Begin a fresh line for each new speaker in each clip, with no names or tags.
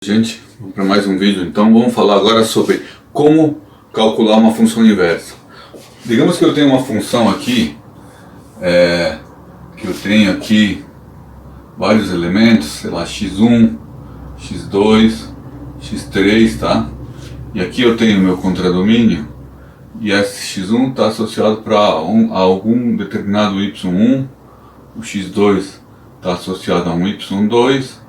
Gente, vamos para mais um vídeo. Então vamos falar agora sobre como calcular uma função inversa. Digamos que eu tenho uma função aqui, que eu tenho aqui vários elementos, sei lá, x1, x2, x3, tá? E aqui eu tenho meu contradomínio, e esse x1 está associado para a algum determinado y1, o x2 está associado a um y2,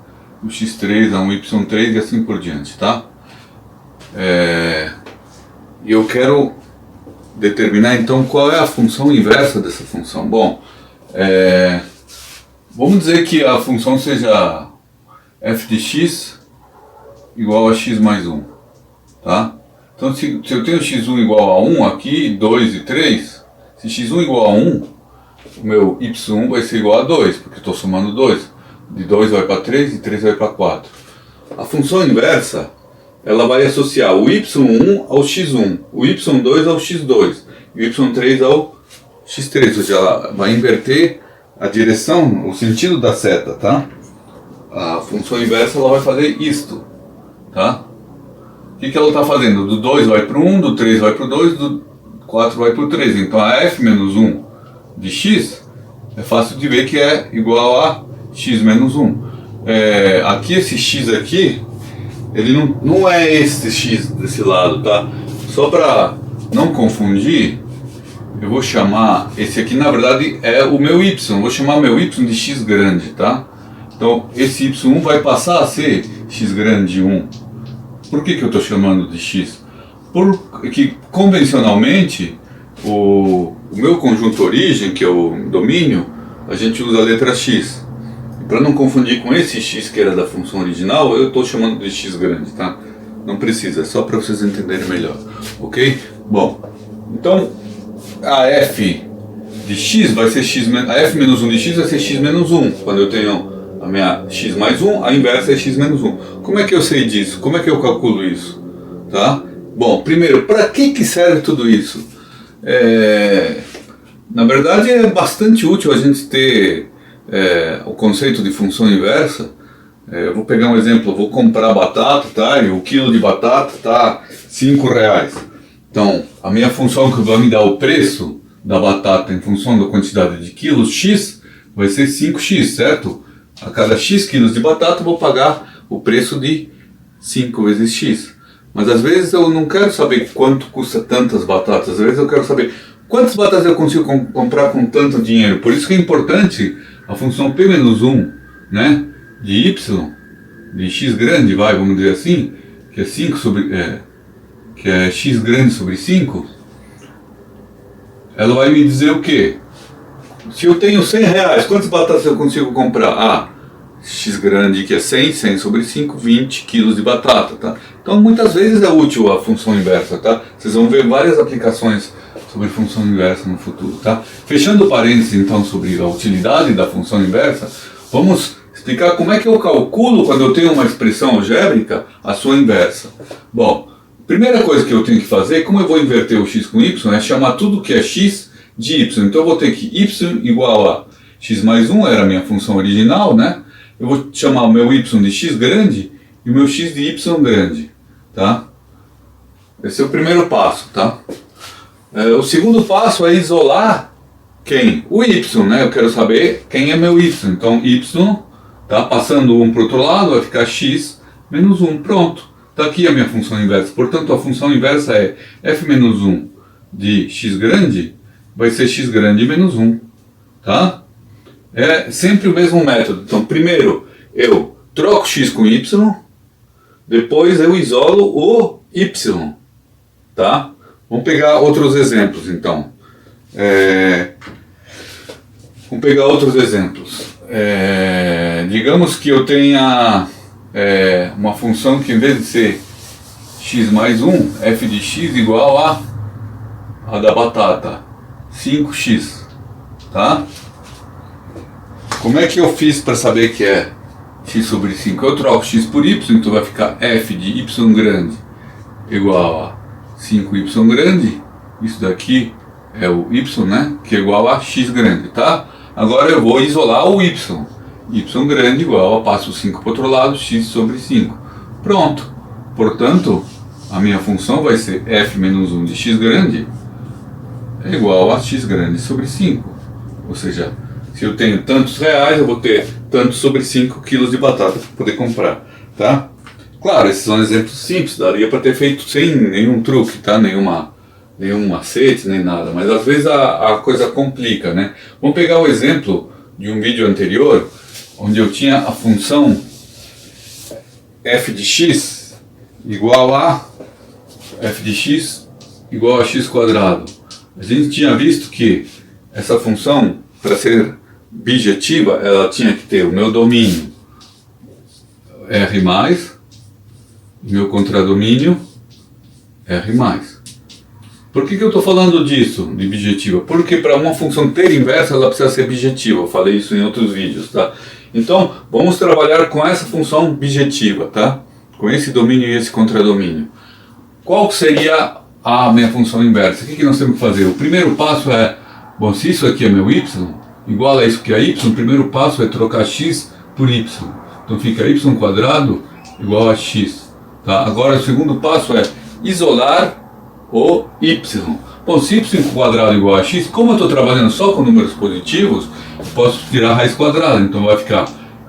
o x3 a um y3 e assim por diante, tá? E eu quero determinar então qual é a função inversa dessa função. Bom, vamos dizer que a função seja f de x igual a x mais 1, tá? Então se eu tenho x1 igual a 1 aqui, 2 e 3, se x1 igual a 1, o meu y1 vai ser igual a 2, porque eu estou somando 2. De 2 vai para 3 e 3 vai para 4. A função inversa, ela vai associar o y1 ao x1, o y2 ao x2 e o y3 ao x3, ou seja, ela vai inverter a direção, o sentido da seta, tá? A função inversa ela vai fazer isto, tá? O que ela está fazendo? Do 2 vai para o 1, do 3 vai para o 2, do 4 vai para o 3. Então a f menos 1 de x é fácil de ver que é igual a x menos 1. Aqui esse x aqui, ele não é esse x desse lado, tá? Só para não confundir, eu vou chamar esse aqui, na verdade é o meu y, vou chamar meu y de x grande, tá? Então esse y1 vai passar a ser x grande 1. Por que eu estou chamando de x? Porque convencionalmente o meu conjunto origem, que é o domínio, a gente usa a letra x. Para não confundir com esse x que era da função original, eu estou chamando de x grande, tá? Não precisa, é só para vocês entenderem melhor, ok? Bom, então a f de x vai ser x, a f menos 1 de x vai ser x menos 1. Quando eu tenho a minha x mais 1, a inversa é x menos 1. Como é que eu sei disso? Como é que eu calculo isso? Tá? Bom, primeiro, para que serve tudo isso? Na verdade é bastante útil a gente ter o conceito de função inversa. Eu vou pegar um exemplo, eu vou comprar batata, tá? E o quilo de batata tá R$5. Então, a minha função que vai me dar o preço da batata em função da quantidade de quilos, x, vai ser 5x, certo? A cada x quilos de batata eu vou pagar o preço de 5 vezes x. Mas às vezes eu não quero saber quanto custa tantas batatas, às vezes eu quero saber quantas batatas eu consigo comprar com tanto dinheiro. Por isso que é importante a função p menos 1, né, de y, de x grande, vamos dizer assim, que é 5 sobre, que é x grande sobre 5, ela vai me dizer o quê? Se eu tenho R$100, quantas batatas eu consigo comprar? X grande, que é 100 sobre 5, 20 quilos de batata, tá? Então muitas vezes é útil a função inversa, tá? Vocês vão ver várias aplicações sobre função inversa no futuro, tá? Fechando parênteses então sobre a utilidade da função inversa, vamos explicar como é que eu calculo, quando eu tenho uma expressão algébrica, a sua inversa. Bom, primeira coisa que eu tenho que fazer, como eu vou inverter o x com y, é chamar tudo que é x de y. Então eu vou ter que y igual a x mais 1, era a minha função original, né? Eu vou chamar o meu y de x grande e o meu x de y grande, tá? Esse é o primeiro passo, tá? O segundo passo é isolar quem? O y, né? Eu quero saber quem é meu y. Então y, tá? Passando um para o outro lado, vai ficar x menos 1. Pronto. Está aqui a minha função inversa. Portanto, a função inversa é f menos 1 de x grande vai ser x grande menos 1. Tá? É sempre o mesmo método. Então, primeiro eu troco x com y, depois eu isolo o y. Tá? Vamos pegar outros exemplos, então. Vamos pegar outros exemplos. Digamos que eu tenha uma função que, em vez de ser x mais 1, f de x igual a da batata, 5x. Tá? Como é que eu fiz para saber que é x sobre 5? Eu troco x por y, então vai ficar f de y grande igual a 5y grande, isso daqui é o y, né, que é igual a x grande, tá? Agora eu vou isolar o y grande igual a, passo 5 para o outro lado, x sobre 5. Pronto. Portanto, a minha função vai ser f menos 1 de x grande é igual a x grande sobre 5. Ou seja, se eu tenho tantos reais, eu vou ter tantos sobre 5 quilos de batata para poder comprar, tá? Claro, esses são exemplos simples, daria para ter feito sem nenhum truque, tá? Nenhum macete, nem nada, mas às vezes a coisa complica, né? Vamos pegar o exemplo de um vídeo anterior, onde eu tinha a função f de x igual a f de x igual a x quadrado. A gente tinha visto que essa função, para ser bijetiva, ela tinha que ter o meu domínio R+, meu contradomínio R+. Por que eu estou falando disso, de bijetiva? Porque para uma função ter inversa, ela precisa ser bijetiva. Eu falei isso em outros vídeos, tá? Então, vamos trabalhar com essa função bijetiva, tá? Com esse domínio e esse contradomínio. Qual seria a minha função inversa? O que nós temos que fazer? O primeiro passo é, bom, se isso aqui é meu y, igual a isso que é y, o primeiro passo é trocar x por y. Então fica y quadrado igual a x. Tá? Agora o segundo passo é isolar o y. Bom, se y quadrado igual a x, como eu estou trabalhando só com números positivos, eu posso tirar a raiz quadrada. Então vai ficar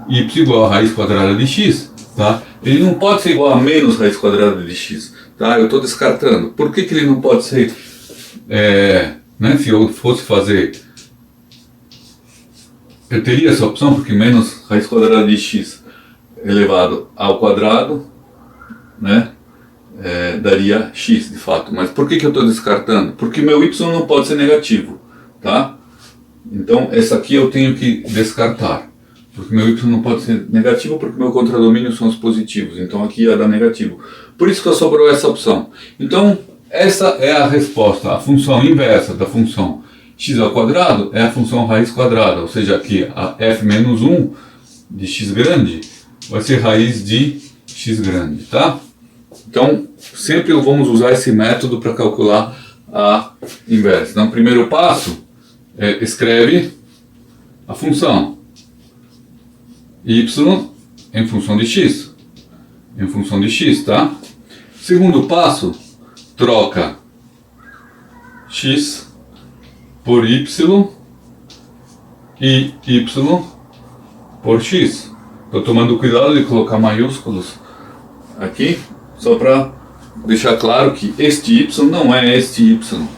y igual a raiz quadrada de x. Tá? Ele não pode ser igual a menos raiz quadrada de x. Tá? Eu estou descartando. Por que ele não pode ser? Né, se eu fosse fazer, eu teria essa opção, porque menos raiz quadrada de x elevado ao quadrado, né, daria x de fato. Mas por que eu estou descartando? Porque meu y não pode ser negativo. Tá? Então essa aqui eu tenho que descartar. Porque meu y não pode ser negativo, porque meu contradomínio são os positivos. Então aqui ia dar negativo. Por isso que sobrou essa opção. Então essa é a resposta. A função inversa da função x ao quadrado é a função raiz quadrada. Ou seja, aqui a f menos 1 de x grande vai ser raiz de x grande. Tá? Então sempre vamos usar esse método para calcular a inversa. Então o primeiro passo é escreve a função y em função de x. Em função de x, tá? Segundo passo, troca x por y e y por x. Estou tomando cuidado de colocar maiúsculos aqui, só para deixar claro que este y não é este y.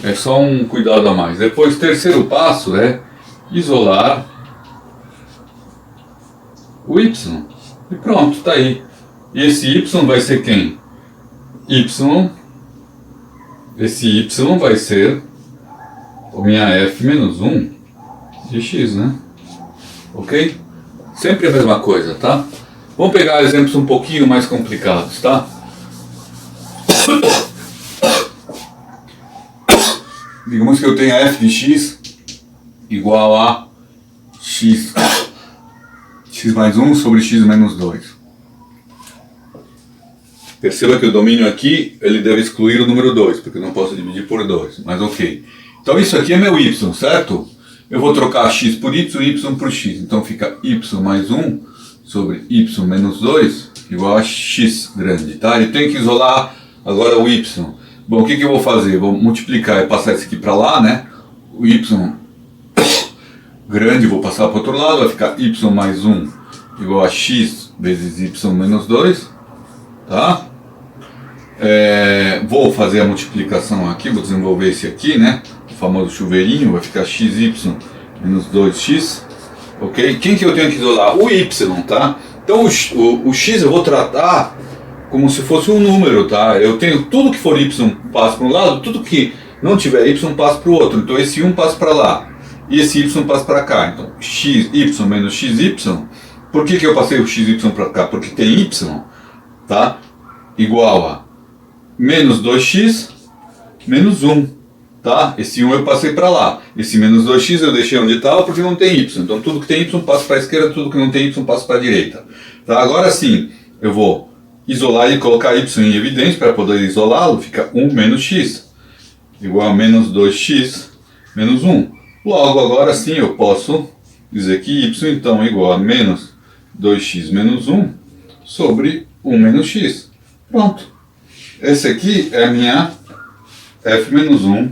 É só um cuidado a mais. Depois, terceiro passo é isolar o y. E pronto, tá aí. E esse y vai ser quem? Esse y vai ser a minha f menos 1 de x, né? Ok? Sempre a mesma coisa, tá? Vamos pegar exemplos um pouquinho mais complicados, tá? Digamos que eu tenha f de x igual a x mais 1 sobre x menos 2. Perceba que o domínio aqui, ele deve excluir o número 2, porque eu não posso dividir por 2, mas ok. Então isso aqui é meu y, certo? Eu vou trocar x por y e y por x. Então fica y mais 1 sobre y menos 2 igual a x grande, tá? E tem que isolar agora o y. Bom, o que eu vou fazer? Vou multiplicar e passar isso aqui para lá, né? O y grande vou passar para o outro lado, vai ficar y mais 1 igual a x vezes y menos 2, tá? Vou fazer a multiplicação aqui, vou desenvolver esse aqui, né? O famoso chuveirinho, vai ficar xy menos 2x, ok? Quem que eu tenho que isolar? O y, tá? Então o x eu vou tratar como se fosse um número, tá? Eu tenho tudo que for y passa para um lado, tudo que não tiver y passa para o outro. Então esse 1 passa para lá e esse y passa para cá. Então xy menos xy. Por que eu passei o xy para cá? Porque tem y, tá? Igual a menos 2x menos 1, tá? Esse 1 eu passei para lá. Esse menos 2x eu deixei onde estava porque não tem y. Então tudo que tem y passa para a esquerda, tudo que não tem y passa para a direita. Tá? Agora sim, eu vou isolar e colocar y em evidência para poder isolá-lo. Fica 1 menos x igual a menos 2x menos 1. Logo, agora sim eu posso dizer que y então é igual a menos 2x menos 1 sobre 1 menos x. Pronto. Esse aqui é a minha f menos 1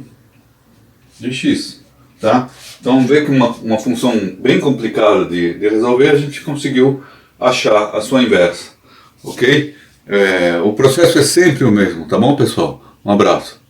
de x. Tá? Então vê que uma função bem complicada de resolver, a gente conseguiu achar a sua inversa. Ok? O processo é sempre o mesmo, tá bom, pessoal? Um abraço.